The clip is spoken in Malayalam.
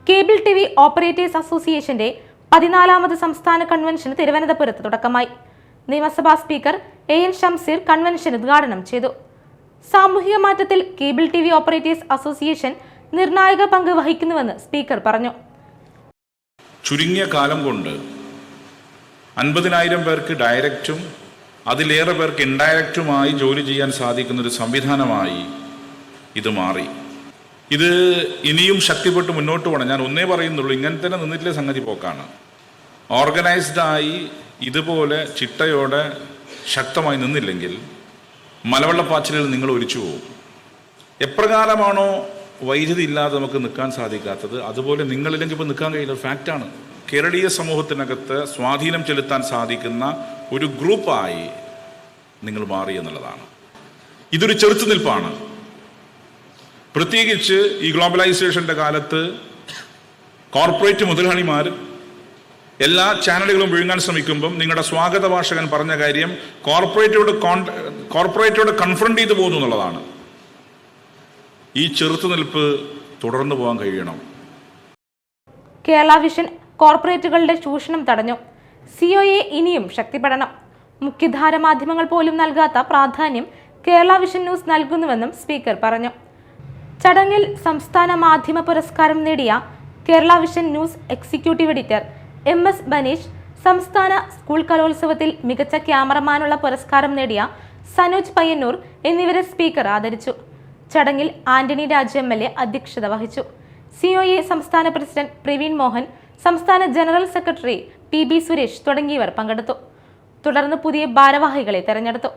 കേബിൾ ടിവി ഓപ്പറേറ്റേഴ്സ് അസോസിയേഷന്റെ 14ാമത് സംസ്ഥാന കൺവെൻഷന് തിരുവനന്തപുരത്ത് തുടക്കമായി. നിയമസഭാ സ്പീക്കർ എൻ ഷംസീർ കൺവെൻഷൻ ഉദ്ഘാടനം ചെയ്തു. സാമൂഹിക മാറ്റത്തിൽ കേബിൾ ടിവി ഓപ്പറേറ്റേഴ്സ് അസോസിയേഷൻ നിർണായക പങ്ക് വഹിക്കുന്നുവെന്ന് സ്പീക്കർ പറഞ്ഞു. ചുരുങ്ങിയ കാലം കൊണ്ട് 50,000 പേർക്ക് ഡയറക്റ്റും അതിലേറെ പേർക്ക് ഇൻഡയറക്റ്റുമായി ജോലി ചെയ്യാൻ സാധിക്കുന്ന ഒരു സംവിധാനമായി ഇത് മാറി. ഇത് ഇനിയും ശക്തിപ്പെട്ട് മുന്നോട്ട് പോകണം. ഞാൻ ഒന്നേ പറയുന്നുള്ളൂ, ഇങ്ങനെ തന്നെ നിന്നിട്ടില്ലേ സംഗതി പോക്കാണ്. ഓർഗനൈസ്ഡായി ഇതുപോലെ ചിട്ടയോടെ ശക്തമായി നിന്നില്ലെങ്കിൽ മലവെള്ളപ്പാച്ചിലിൽ നിങ്ങൾ ഒലിച്ചു പോകും. എപ്രകാരമാണോ വൈദ്യുതി ഇല്ലാതെ നമുക്ക് നിൽക്കാൻ സാധിക്കാത്തത്, അതുപോലെ നിങ്ങളില്ലെങ്കിൽ ഇപ്പോൾ നിൽക്കാൻ കഴിയുന്ന ഫാക്റ്റാണ്. കേരളീയ സമൂഹത്തിനകത്ത് സ്വാധീനം ചെലുത്താൻ സാധിക്കുന്ന ഒരു ഗ്രൂപ്പായി നിങ്ങൾ മാറി എന്നുള്ളതാണ്. ഇതൊരു ചെറുത്തുനിൽപ്പാണ്. പ്രത്യേകിച്ച് ഈ ഗ്ലോബലൈസേഷൻ്റെ കാലത്ത് കോർപ്പറേറ്റ് മുതലാളിമാർ എല്ലാ ചാനലുകളും വിഴുങ്ങാൻ ശ്രമിക്കുമ്പം നിങ്ങളുടെ സ്വാഗത ഭാഷകൻ പറഞ്ഞ കാര്യം കോർപ്പറേറ്റോട് കൺഫ്രണ്ട് ചെയ്തു പോകുന്നു എന്നുള്ളതാണ്. ഈ ചെറുത്തുനിൽപ്പ് തുടർന്നു പോകാൻ കഴിയണം. കേരള വിഷൻ കോർപ്പറേറ്റുകളുടെ ചൂഷണം തടഞ്ഞു. സിഒഎ ഇനിയും ശക്തിപ്പെടണം. മുഖ്യധാര മാധ്യമങ്ങൾ പോലും നൽകാത്ത പ്രാധാന്യം കേരള വിഷൻ ന്യൂസ് നൽകുന്നുവെന്നും സ്പീക്കർ പറഞ്ഞു. ചടങ്ങിൽ സംസ്ഥാന മാധ്യമ പുരസ്കാരം നേടിയ Kerala vision news executive editor MS Baneesh, സംസ്ഥാന സ്കൂൾ കലോത്സവത്തിൽ മികച്ച ക്യാമറമാനുള്ള പുരസ്കാരം നേടിയ സനോജ് പയ്യന്നൂർ എന്നിവരെ സ്പീക്കർ ആദരിച്ചു. ചടങ്ങിൽ ആന്റണി രാജു MLA അധ്യക്ഷത വഹിച്ചു. സിഒഎ സംസ്ഥാന പ്രസിഡന്റ് പ്രവീൺ മോഹൻ, സംസ്ഥാന ജനറൽ സെക്രട്ടറി PB സുരേഷ് തുടങ്ങിയവർ പങ്കെടുത്തു. തുടർന്ന് പുതിയ ഭാരവാഹികളെ തെരഞ്ഞെടുത്തു.